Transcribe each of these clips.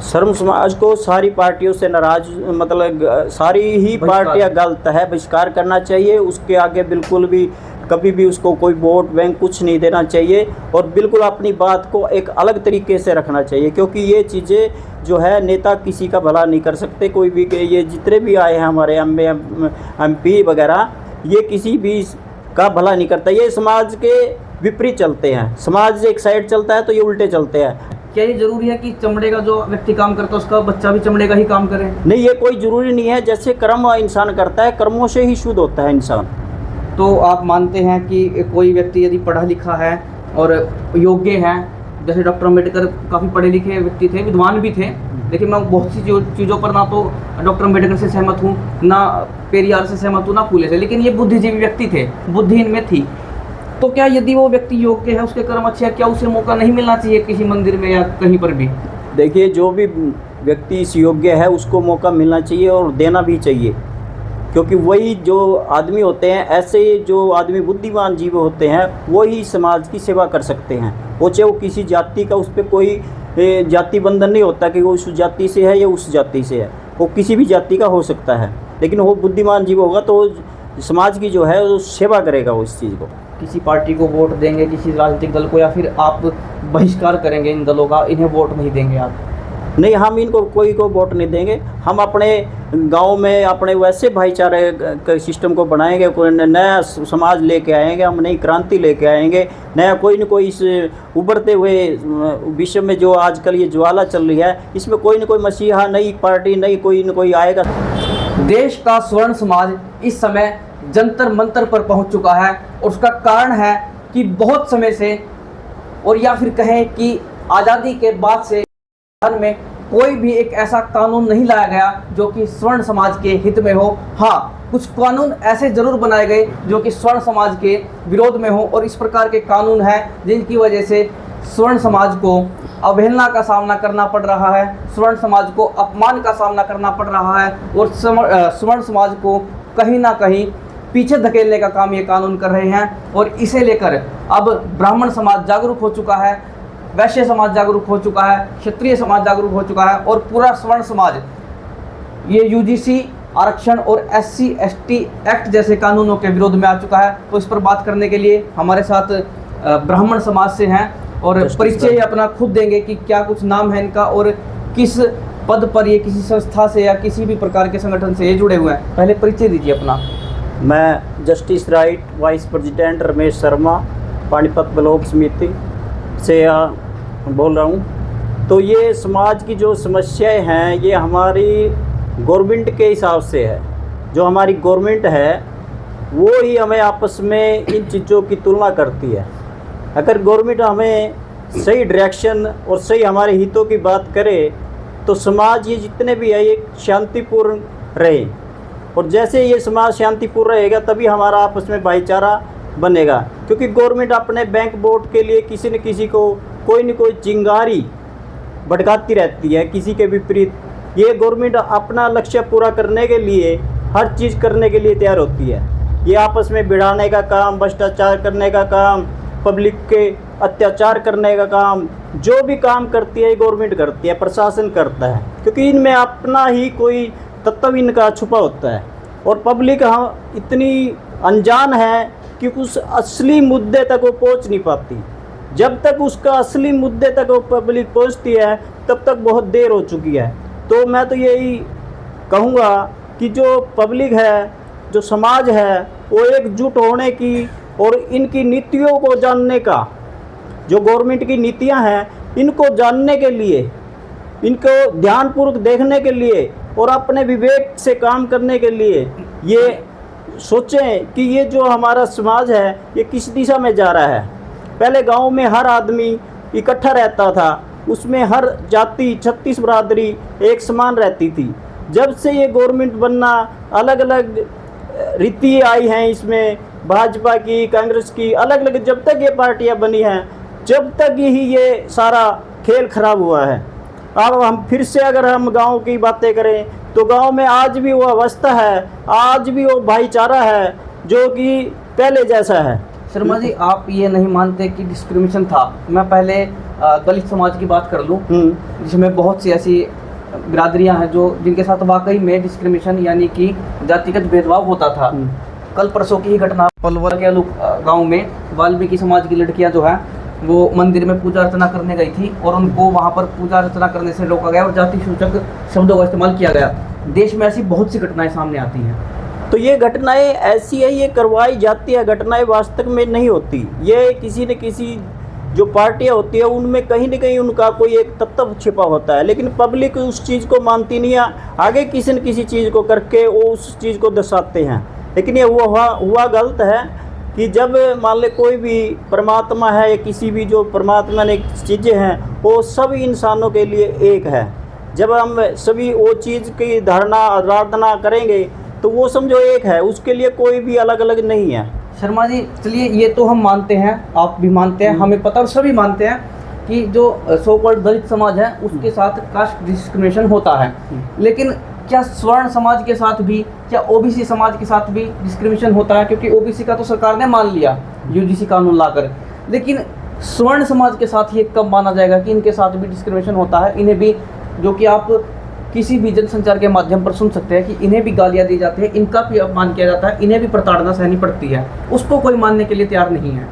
शर्म समाज को सारी पार्टियों से नाराज, मतलब सारी ही पार्टियां गलत है, बहिष्कार करना चाहिए। उसके आगे बिल्कुल भी कभी भी उसको कोई वोट बैंक कुछ नहीं देना चाहिए और बिल्कुल अपनी बात को एक अलग तरीके से रखना चाहिए, क्योंकि ये चीज़ें जो है नेता किसी का भला नहीं कर सकते। कोई भी ये जितने भी आए हैं हमारे MP वगैरह, ये किसी भी का भला नहीं करता। ये समाज के विपरीत चलते हैं। समाज एक साइड चलता है तो ये उल्टे चलते हैं। क्या ये जरूरी है कि चमड़े का जो व्यक्ति काम करता है उसका बच्चा भी चमड़े का ही काम करे? नहीं, ये कोई ज़रूरी नहीं है। जैसे कर्म इंसान करता है, कर्मों से ही शुद्ध होता है इंसान। तो आप मानते हैं कि कोई व्यक्ति यदि पढ़ा लिखा है और योग्य है, जैसे डॉक्टर अम्बेडकर काफ़ी पढ़े लिखे व्यक्ति थे, विद्वान भी थे, लेकिन मैं बहुत सी चीज़ों पर ना तो डॉक्टर अम्बेडकर से सहमत हूँ, ना पेरियार से सहमत हूँ, ना फूले से, लेकिन ये बुद्धिजीवी व्यक्ति थे, बुद्धि इनमें थी। तो क्या यदि वो व्यक्ति योग्य है, उसके कर्म अच्छे हैं, क्या उसे मौका नहीं मिलना चाहिए किसी मंदिर में या कहीं पर भी? देखिए, जो भी व्यक्ति इस योग्य है उसको मौका मिलना चाहिए और देना भी चाहिए, क्योंकि वही जो आदमी होते हैं, ऐसे जो आदमी बुद्धिमान जीव होते हैं, वही समाज की सेवा कर सकते हैं। वो चाहे वो किसी जाति का, उस पर कोई जाति बंधन नहीं होता कि वो उस जाति से है या उस जाति से है, वो किसी भी जाति का हो सकता है, लेकिन वो बुद्धिमान जीव होगा तो समाज की जो है वो सेवा करेगा वो इस चीज़ को। किसी पार्टी को वोट देंगे, किसी राजनीतिक दल को, या फिर आप बहिष्कार करेंगे इन दलों का, इन्हें वोट नहीं देंगे आप? नहीं, हम इनको कोई को वोट नहीं देंगे। हम अपने गांव में अपने वैसे भाईचारे के सिस्टम को बनाएंगे, कोई नया समाज लेके आएंगे, हम नई क्रांति लेके आएंगे, नया कोई न कोई इस उभरते हुए विश्व में जो आजकल ये ज्वाला चल रही है, इसमें कोई न कोई मसीहा, नई पार्टी, नई कोई न कोई आएगा। देश का स्वर्ण समाज इस समय जंतर मंतर पर पहुंच चुका है और उसका कारण है कि बहुत समय से, और या फिर कहें कि आज़ादी के बाद से में कोई भी एक ऐसा कानून नहीं लाया गया जो कि स्वर्ण समाज के हित में हो। हाँ, कुछ कानून ऐसे जरूर बनाए गए जो कि स्वर्ण समाज के विरोध में हो, और इस प्रकार के कानून हैं जिनकी वजह से स्वर्ण समाज को अवहेलना का सामना करना पड़ रहा है, स्वर्ण समाज को अपमान का सामना करना पड़ रहा है, और स्वर्ण समाज को कहीं ना कहीं पीछे धकेलने का काम ये कानून कर रहे हैं। और इसे लेकर अब ब्राह्मण समाज जागरूक हो चुका है, वैश्य समाज जागरूक हो चुका है, क्षत्रिय समाज जागरूक हो चुका है, और पूरा स्वर्ण समाज ये UGC आरक्षण और SC ST एक्ट जैसे कानूनों के विरोध में आ चुका है। तो इस पर बात करने के लिए हमारे साथ ब्राह्मण समाज से हैं और परिचय अपना खुद देंगे कि क्या कुछ नाम है इनका और किस पद पर ये किसी संस्था से या किसी भी प्रकार के संगठन से ये जुड़े हुए हैं। पहले परिचय दीजिए अपना। मैं justice right vice president Ramesh Sharma, Panipat block समिति से बोल रहा हूँ। तो ये समाज की जो समस्याएं हैं, ये हमारी गवर्नमेंट के हिसाब से है। जो हमारी गवर्नमेंट है वो ही हमें आपस में इन चीज़ों की तुलना करती है। अगर गवर्नमेंट हमें सही डायरेक्शन और सही हमारे हितों की बात करे तो समाज ये जितने भी है ये शांतिपूर्ण रहे, और जैसे ये समाज शांतिपूर्ण रहेगा तभी हमारा आपस में भाईचारा बनेगा। क्योंकि गवर्नमेंट अपने बैंक वोट के लिए किसी न किसी को कोई न कोई चिंगारी भड़काती रहती है, किसी के विपरीत। ये गवर्नमेंट अपना लक्ष्य पूरा करने के लिए हर चीज़ करने के लिए तैयार होती है। ये आपस में भिड़ाने का काम, भ्रष्टाचार करने का काम, पब्लिक के अत्याचार करने का काम, जो भी काम करती है गवर्नमेंट करती है, प्रशासन करता है, क्योंकि इनमें अपना ही कोई तत्व इनका छुपा होता है। और पब्लिक इतनी अनजान है कि उस असली मुद्दे तक वो पहुंच नहीं पाती। जब तक उसका असली मुद्दे तक वो पब्लिक पहुंचती है तब तक बहुत देर हो चुकी है। तो मैं तो यही कहूँगा कि जो पब्लिक है, जो समाज है, वो एकजुट होने की और इनकी नीतियों को जानने का, जो गवर्नमेंट की नीतियां हैं इनको जानने के लिए, इनको ध्यानपूर्वक देखने के लिए और अपने विवेक से काम करने के लिए ये सोचें कि ये जो हमारा समाज है ये किस दिशा में जा रहा है। पहले गांव में हर आदमी इकट्ठा रहता था, उसमें हर जाति 36 बरादरी एक समान रहती थी। जब से ये गवर्नमेंट बनना, अलग अलग रीति आई हैं इसमें, भाजपा की, कांग्रेस की, अलग अलग जब तक ये पार्टियां बनी हैं जब तक ही ये सारा खेल खराब हुआ है। अब हम फिर से अगर हम गांव की बातें करें तो गांव में आज भी वो अवस्था है, आज भी वो भाईचारा है जो कि पहले जैसा है। शर्मा जी, आप ये नहीं मानते कि डिस्क्रिमिनेशन था? मैं पहले दलित समाज की बात कर लूँ, जिसमें बहुत सी ऐसी बिरादरियां हैं जो जिनके साथ वाकई में डिस्क्रिमिनेशन यानी कि जातिगत भेदभाव होता था। कल परसों की ही घटना पलवल के गांव में वाल्मीकि समाज की लड़कियां जो है वो मंदिर में पूजा अर्चना करने गई थी और उनको वहां पर पूजा अर्चना करने से रोका गया और जाति सूचक शब्दों का इस्तेमाल किया गया। देश में ऐसी बहुत सी घटनाएं सामने आती हैं। तो ये घटनाएं ऐसी है, ये करवाई जाती है, घटनाएं वास्तव में नहीं होती। ये किसी न किसी जो पार्टियां होती है उनमें कहीं न कहीं उनका कोई एक तत्व छिपा होता है, लेकिन पब्लिक उस चीज़ को मानती नहीं है। आगे किसी न किसी चीज़ को करके वो उस चीज़ को दर्शाते हैं। लेकिन ये हुआ गलत है कि जब मान ले कोई भी परमात्मा है या किसी भी जो परमात्मा ने चीज़ें हैं वो सभी इंसानों के लिए एक है। जब हम सभी वो चीज़ की धारणा आराधना करेंगे तो वो समझो एक है, उसके लिए कोई भी अलग अलग नहीं है। शर्मा जी चलिए ये तो हम मानते हैं, आप भी मानते हैं, हमें पता और सभी मानते हैं कि जो सो कॉल्ड दलित समाज है उसके साथ कास्ट डिस्क्रिमिनेशन होता है। लेकिन क्या स्वर्ण समाज के साथ भी, क्या ओबीसी समाज के साथ भी डिस्क्रिमिनेशन होता है? क्योंकि ओबीसी का तो सरकार ने मान लिया यूजीसी कानून लाकर, लेकिन स्वर्ण समाज के साथ ये कब माना जाएगा कि इनके साथ भी डिस्क्रिमिनेशन होता है? इन्हें भी, जो कि आप किसी भी जनसंचार के माध्यम पर सुन सकते हैं कि इन्हें भी गालियां दी जाती है, इनका भी अपमान किया जाता है, इन्हें भी प्रताड़ना सहनी पड़ती है, उसको कोई मानने के लिए तैयार नहीं है।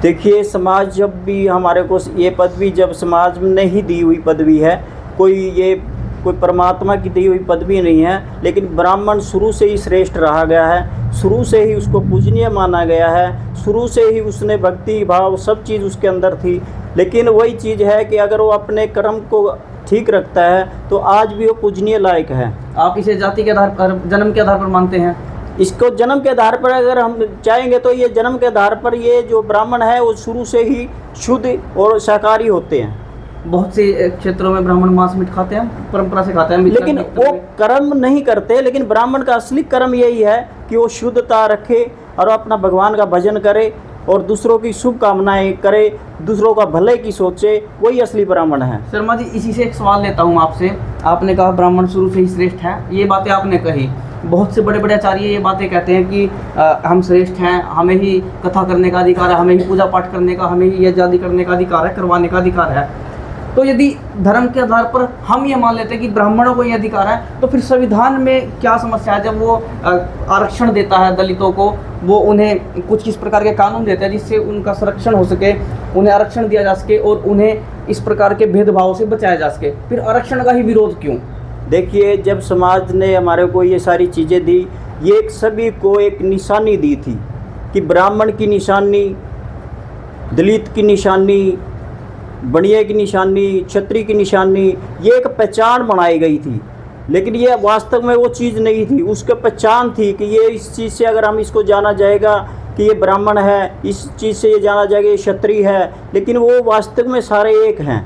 देखिए समाज जब भी हमारे को ये पदवी, जब समाज ने ही दी हुई पदवी है, कोई परमात्मा की दी हुई पदवी नहीं है, लेकिन ब्राह्मण शुरू से ही श्रेष्ठ रहा गया है, शुरू से ही उसको पूजनीय माना गया है, शुरू से ही उसने भक्ति भाव सब चीज़ उसके अंदर थी। लेकिन वही चीज़ है कि अगर वो अपने कर्म को ठीक रखता है तो आज भी वो पूजनीय लायक है। आप इसे जाति के आधार पर, जन्म के आधार पर मानते हैं? इसको जन्म के आधार पर अगर हम चाहेंगे तो ये जन्म के आधार पर ये जो ब्राह्मण है वो शुरू से ही शुद्ध और शाकाहारी होते हैं। बहुत से क्षेत्रों में ब्राह्मण मांस मीट खाते हैं, परंपरा से खाते हैं, लेकिन वो कर्म नहीं करते। लेकिन ब्राह्मण का असली कर्म यही है कि वो शुद्धता रखे और अपना भगवान का भजन करे और दूसरों की शुभकामनाएं करे, दूसरों का भले की सोचे, वही असली ब्राह्मण है। शर्मा जी इसी से एक सवाल लेता हूँ आपसे। आपने कहा ब्राह्मण शुरू से ही श्रेष्ठ है, ये बातें आपने कही। बहुत से बड़े बड़े आचार्य ये बातें कहते हैं कि हम श्रेष्ठ हैं, हमें ही कथा करने का अधिकार है, हमें ही पूजा पाठ करने का, हमें ही यज्ञ करने का अधिकार है, करवाने का अधिकार है। तो यदि धर्म के आधार पर हम ये मान लेते हैं कि ब्राह्मणों को ये अधिकार है, तो फिर संविधान में क्या समस्या है जब वो आरक्षण देता है दलितों को, वो उन्हें कुछ किस प्रकार के कानून देता है जिससे उनका संरक्षण हो सके, उन्हें आरक्षण दिया जा सके और उन्हें इस प्रकार के भेदभाव से बचाया जा सके, फिर आरक्षण का ही विरोध क्यों? देखिए जब समाज ने हमारे को ये सारी चीज़ें दी, ये एक सभी को एक निशानी दी थी कि ब्राह्मण की निशानी, दलित की निशानी, बनिए की निशानी, क्षत्रिय की निशानी, ये एक पहचान बनाई गई थी। लेकिन ये वास्तव में वो चीज़ नहीं थी, उसके पहचान थी कि ये इस चीज़ से अगर हम इसको जाना जाएगा कि ये ब्राह्मण है, इस चीज़ से ये जाना जाएगा ये क्षत्रिय है। लेकिन वो वास्तव में सारे एक हैं,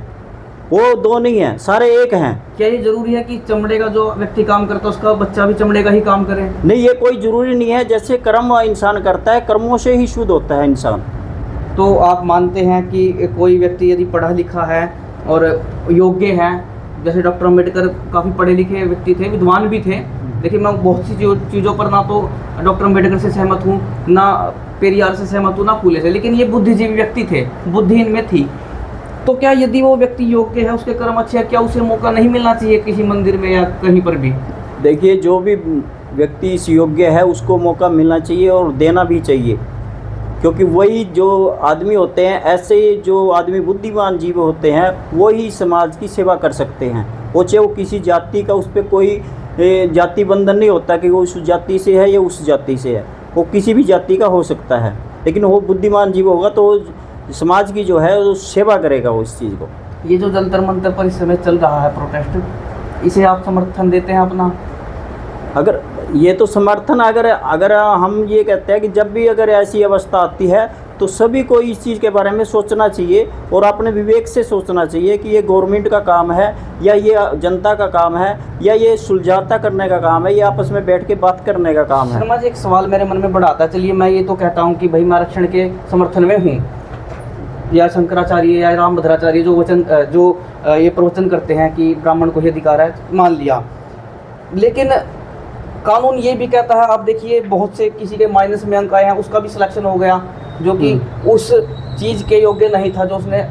वो दो नहीं हैं, सारे एक हैं। क्या ये जरूरी है कि चमड़े का जो व्यक्ति काम करता है उसका बच्चा भी चमड़े का ही काम करे? नहीं, ये कोई ज़रूरी नहीं है। जैसे कर्म इंसान करता है, कर्मों से ही शुद्ध होता है इंसान। तो आप मानते हैं कि कोई व्यक्ति यदि पढ़ा लिखा है और योग्य है, जैसे डॉक्टर अम्बेडकर काफ़ी पढ़े लिखे व्यक्ति थे, विद्वान भी थे, लेकिन मैं बहुत सी चीज़ों पर ना तो डॉक्टर अम्बेडकर से सहमत हूँ, ना पेरियार से सहमत हूँ, ना फूले से, लेकिन ये बुद्धिजीवी व्यक्ति थे, बुद्धि इनमें थी। तो क्या यदि वो व्यक्ति योग्य है, उसके कर्म अच्छे हैं, क्या उसे मौका नहीं मिलना चाहिए किसी मंदिर में या कहीं पर भी? देखिए जो भी व्यक्ति इस योग्य है उसको मौका मिलना चाहिए और देना भी चाहिए, क्योंकि वही जो आदमी होते हैं, ऐसे जो आदमी बुद्धिमान जीव होते हैं, वही समाज की सेवा कर सकते हैं। वो चाहे वो किसी जाति का, उस पर कोई जाति बंधन नहीं होता कि वो उस जाति से है या उस जाति से है, वो किसी भी जाति का हो सकता है। लेकिन वो बुद्धिमान जीव होगा तो समाज की जो है वो सेवा करेगा वो इस चीज़ को। ये जो जंतर मंतर पर इस समय चल रहा है प्रोटेस्ट, इसे आप समर्थन देते हैं अपना? अगर ये तो समर्थन, अगर हम ये कहते हैं कि जब भी अगर ऐसी अवस्था आती है तो सभी को इस चीज़ के बारे में सोचना चाहिए और अपने विवेक से सोचना चाहिए कि ये गवर्नमेंट का काम है या ये जनता का काम है या ये सुलझाता करने का काम है, ये आपस में बैठ के बात करने का काम है। शर्मा जी एक सवाल मेरे मन में बड़ा आता है। चलिए मैं ये तो कहता हूँ कि भाई मैं आरक्षण के समर्थन में हूँ, या शंकराचार्य या रामभद्राचार्य जो ये प्रवचन करते हैं कि ब्राह्मण को ही अधिकार है, मान लिया, लेकिन कानून ये भी कहता है, आप देखिए बहुत से किसी के माइनस में अंक आए हैं, उसका भी सिलेक्शन हो गया जो कि उस चीज़ के योग्य नहीं था जो उसने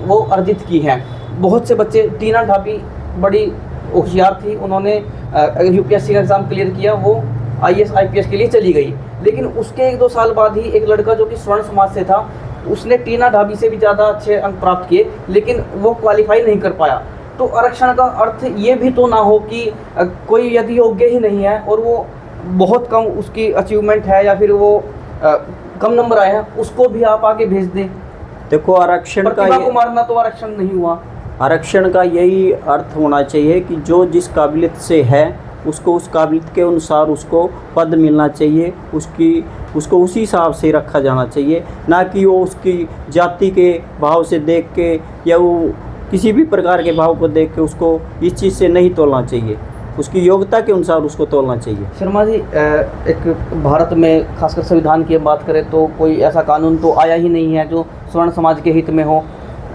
वो अर्जित की हैं। बहुत से बच्चे, टीना ढाबी बड़ी होशियार थी, उन्होंने यूपीएससी का एग्ज़ाम क्लियर किया, वो आईएएस आईपीएस के लिए चली गई। लेकिन उसके 1-2 साल बाद ही एक लड़का जो कि स्वर्ण समाज से था, उसने टीना ढाबी से भी ज़्यादा अच्छे अंक प्राप्त किए, लेकिन वो क्वालिफाई नहीं कर पाया। तो आरक्षण का अर्थ ये भी तो ना हो कि कोई यदि योग्य ही नहीं है और वो बहुत कम उसकी अचीवमेंट है या फिर वो कम नंबर आए हैं, उसको भी आप आगे भेज दें। देखो, आरक्षण प्रतिभा को मारना तो आरक्षण नहीं हुआ। आरक्षण का यही अर्थ होना चाहिए कि जो जिस काबिलियत से है उसको उस काबिलियत के अनुसार उसको पद मिलना चाहिए, उसको उसी हिसाब से रखा जाना चाहिए, ना कि वो उसकी जाति के भाव से देख के या वो किसी भी प्रकार के भाव को देख के उसको इस चीज़ से नहीं तोलना चाहिए, उसकी योग्यता के अनुसार उसको तोलना चाहिए। शर्मा जी, एक भारत में खासकर संविधान की बात करें तो कोई ऐसा कानून तो आया ही नहीं है जो स्वर्ण समाज के हित में हो,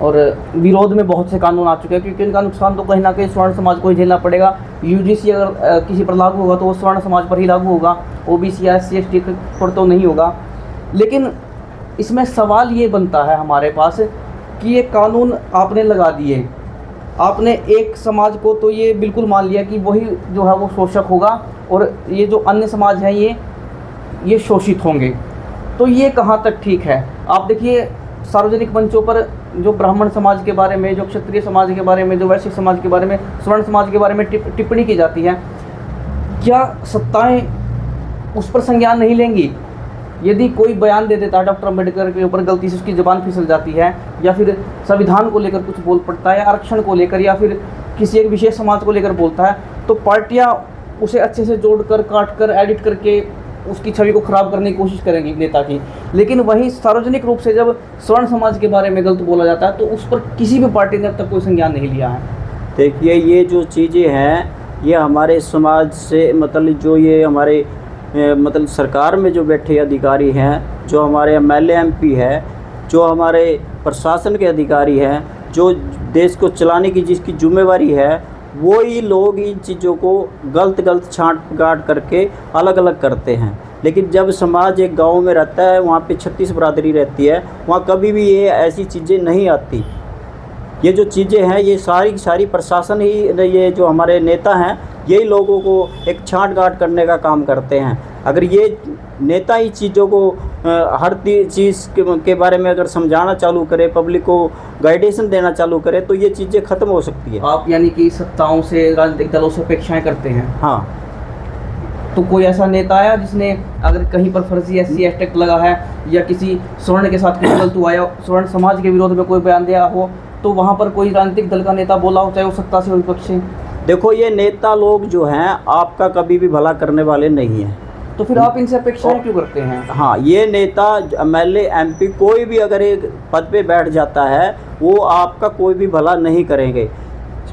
और विरोध में बहुत से कानून आ चुके हैं, क्योंकि इनका नुकसान तो कहीं ना कहीं स्वर्ण समाज को ही झेलना पड़ेगा। यूजीसी अगर किसी पर लागू होगा तो वो स्वर्ण समाज पर ही लागू होगा, ओबीसी या एससी एसटी पर तो नहीं होगा। लेकिन इसमें सवाल ये बनता है हमारे पास कि ये कानून आपने लगा दिए, आपने एक समाज को तो ये बिल्कुल मान लिया कि वही जो है वो शोषक होगा और ये जो अन्य समाज हैं ये शोषित होंगे, तो ये कहाँ तक ठीक है? आप देखिए, सार्वजनिक मंचों पर जो ब्राह्मण समाज के बारे में, जो क्षत्रिय समाज के बारे में, जो वैश्य समाज के बारे में, स्वर्ण समाज के बारे में टिप्पणी की जाती है, क्या सत्ताएं उस पर संज्ञान नहीं लेंगी? यदि कोई बयान दे देता है डॉक्टर अम्बेडकर के ऊपर, गलती से उसकी ज़बान फिसल जाती है, या फिर संविधान को लेकर कुछ बोल पड़ता है, आरक्षण को लेकर, या फिर किसी एक विशेष समाज को लेकर बोलता है, तो पार्टियां उसे अच्छे से जोड़कर, काटकर, एडिट करके उसकी छवि को ख़राब करने की कोशिश करेंगी नेता की। लेकिन वहीं सार्वजनिक रूप से जब स्वर्ण समाज के बारे में गलत बोला जाता है तो उस पर किसी भी पार्टी ने अब तक कोई संज्ञान नहीं लिया है। देखिए, ये जो चीज़ें हैं ये हमारे समाज से मतलब जो ये हमारे मतलब सरकार में जो बैठे अधिकारी हैं, जो हमारे एमएलए एमपी है, जो हमारे प्रशासन के अधिकारी हैं, जो देश को चलाने की जिसकी जिम्मेवारी है, वो ही लोग इन चीज़ों को गलत छांट गांठ करके अलग अलग करते हैं। लेकिन जब समाज एक गांव में रहता है, वहाँ पे 36 बरादरी रहती है, वहाँ कभी भी ये ऐसी चीज़ें नहीं आती। ये जो चीज़ें हैं ये सारी सारी प्रशासन ही, ये जो हमारे नेता हैं, यही लोगों को एक छांट गांठ करने का काम करते हैं। अगर ये नेता ही चीज़ों को हर चीज़ के बारे में अगर समझाना चालू करे, पब्लिक को गाइडेंस देना चालू करे, तो ये चीज़ें ख़त्म हो सकती है। आप यानी कि सत्ताओं से, राजनीतिक दलों से अपेक्षाएं करते हैं? हाँ। तो कोई ऐसा नेता आया जिसने अगर कहीं पर फर्जी SC एक्ट लगा है या किसी स्वर्ण के साथ कुछ गलत हुआ या स्वर्ण समाज के विरोध में कोई बयान दिया हो, तो वहाँ पर कोई राजनीतिक दल का नेता बोला हो, चाहे वो सत्ता से हो विपक्ष से? देखो, ये नेता लोग जो हैं आपका कभी भी भला करने वाले नहीं हैं, तो फिर आप इनसे अपेक्षाएं क्यों करते हैं? हाँ, ये नेता एमएलए एमपी कोई भी अगर एक पद पे बैठ जाता है, वो आपका कोई भी भला नहीं करेंगे।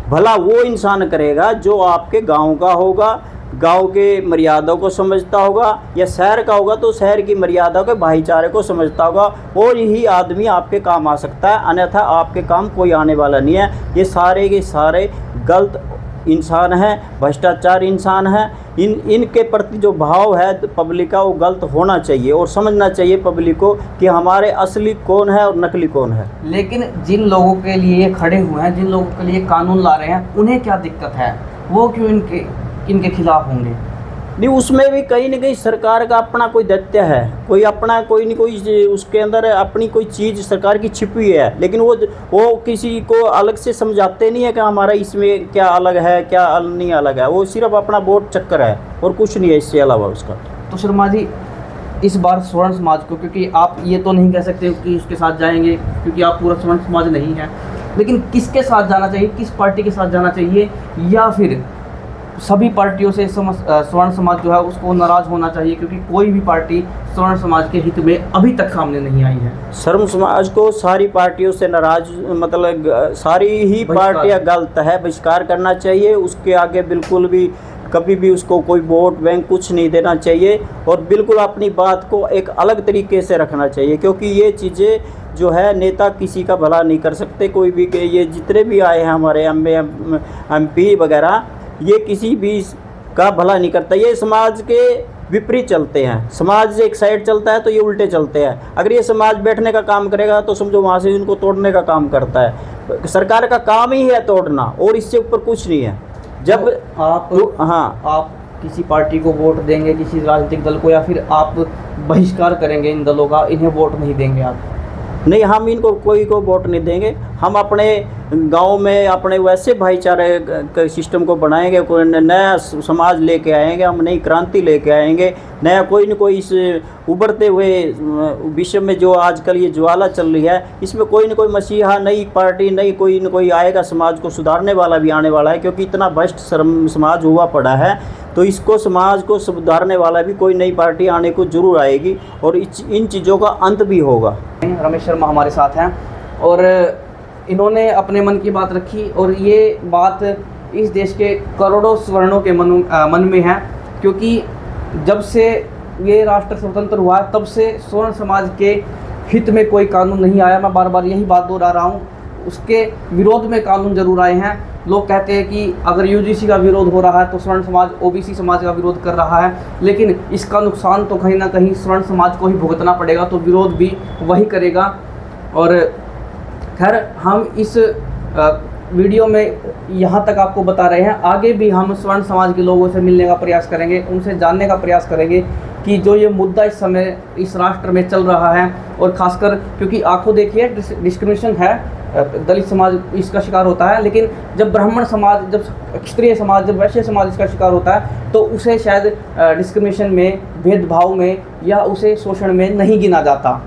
भला वो इंसान करेगा जो आपके गांव का होगा, गांव के मर्यादाओं को समझता होगा, या शहर का होगा तो शहर की मर्यादाओं के भाईचारे को समझता होगा, और यही आदमी आपके काम आ सकता है, अन्यथा आपके काम कोई आने वाला नहीं है। ये सारे के सारे गलत इंसान हैं, भ्रष्टाचार इंसान हैं। इनके प्रति जो भाव है पब्लिक का, वो गलत होना चाहिए और समझना चाहिए पब्लिक को कि हमारे असली कौन है और नकली कौन है। लेकिन जिन लोगों के लिए ये खड़े हुए हैं, जिन लोगों के लिए कानून ला रहे हैं, उन्हें क्या दिक्कत है? वो क्यों इनके खिलाफ होंगे? नहीं, उसमें भी कहीं ना कहीं सरकार का अपना कोई दैत्य है, कोई अपना कोई नहीं कोई उसके अंदर अपनी कोई चीज़ सरकार की छिपी है, लेकिन वो किसी को अलग से समझाते नहीं है कि हमारा इसमें क्या अलग है, क्या नहीं अलग है। वो सिर्फ अपना वोट चक्कर है और कुछ नहीं है इससे अलावा उसका। तो शर्मा जी, इस बार स्वर्ण समाज को, क्योंकि आप ये तो नहीं कह सकते कि उसके साथ जाएंगे क्योंकि आप पूरा स्वर्ण समाज नहीं है, लेकिन किसके साथ जाना चाहिए, किस पार्टी के साथ जाना चाहिए, या फिर सभी पार्टियों से स्वर्ण समाज जो है उसको नाराज़ होना चाहिए, क्योंकि कोई भी पार्टी स्वर्ण समाज के हित में अभी तक सामने नहीं आई है? स्वर्ण समाज को सारी पार्टियों से नाराज, मतलब सारी ही पार्टियां गलत है, बहिष्कार करना चाहिए। उसके आगे बिल्कुल भी कभी भी उसको कोई वोट बैंक कुछ नहीं देना चाहिए, और बिल्कुल अपनी बात को एक अलग तरीके से रखना चाहिए, क्योंकि ये चीज़ें जो है नेता किसी का भला नहीं कर सकते। कोई भी, ये जितने भी आए हैं हमारे MP वगैरह, ये किसी भी का भला नहीं करता। ये समाज के विपरीत चलते हैं। समाज एक साइड चलता है तो ये उल्टे चलते हैं। अगर ये समाज बैठने का काम करेगा तो समझो वहाँ से इनको तोड़ने का काम करता है। सरकार का काम ही है तोड़ना, और इससे ऊपर कुछ नहीं है। जब तो आप हाँ, आप किसी पार्टी को वोट देंगे, किसी राजनीतिक दल को, या फिर आप बहिष्कार करेंगे इन दलों का, इन्हें वोट नहीं देंगे आप? नहीं, हम इनको कोई को वोट नहीं देंगे। हम अपने गांव में अपने वैसे भाईचारे के सिस्टम को बनाएंगे, कोई नया समाज लेके आएंगे, हम नई क्रांति लेके आएंगे, नया कोई न कोई इस उभरते हुए विश्व में जो आजकल ये ज्वाला चल रही है, इसमें कोई न कोई मसीहा, नई पार्टी, नई कोई न कोई आएगा, समाज को सुधारने वाला भी आने वाला है। क्योंकि इतना भ्रष्ट समाज हुआ पड़ा है, तो इसको समाज को सुधारने वाला भी कोई नई पार्टी आने को जरूर आएगी, और इन चीज़ों का अंत भी होगा। रमेश शर्मा हमारे साथ हैं और इन्होंने अपने मन की बात रखी, और ये बात इस देश के करोड़ों स्वर्णों के मन में है। क्योंकि जब से ये राष्ट्र स्वतंत्र हुआ तब से स्वर्ण समाज के हित में कोई कानून नहीं आया। मैं बार बार यही बात दोहरा रहा हूँ। उसके विरोध में कानून जरूर आए हैं। लोग कहते हैं कि अगर यूजीसी का विरोध हो रहा है तो स्वर्ण समाज ओबीसी समाज का विरोध कर रहा है, लेकिन इसका नुकसान तो कहीं ना कहीं स्वर्ण समाज को ही भुगतना पड़ेगा, तो विरोध भी वही करेगा। और खैर, हम इस वीडियो में यहाँ तक आपको बता रहे हैं। आगे भी हम स्वर्ण समाज के लोगों से मिलने का प्रयास करेंगे, उनसे जानने का प्रयास करेंगे कि जो ये मुद्दा इस समय इस राष्ट्र में चल रहा है, और ख़ासकर क्योंकि आंखों देखिए डिस्क्रिमिनेशन है, दलित समाज इसका शिकार होता है, लेकिन जब ब्राह्मण समाज, जब क्षत्रिय समाज, जब वैश्य समाज इसका शिकार होता है, तो उसे शायद डिस्क्रिमिनेशन में, भेदभाव में, या उसे शोषण में नहीं गिना जाता।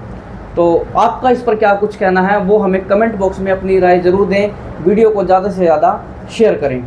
तो आपका इस पर क्या कुछ कहना है वो हमें कमेंट बॉक्स में अपनी राय ज़रूर दें। वीडियो को ज़्यादा से ज़्यादा शेयर करें।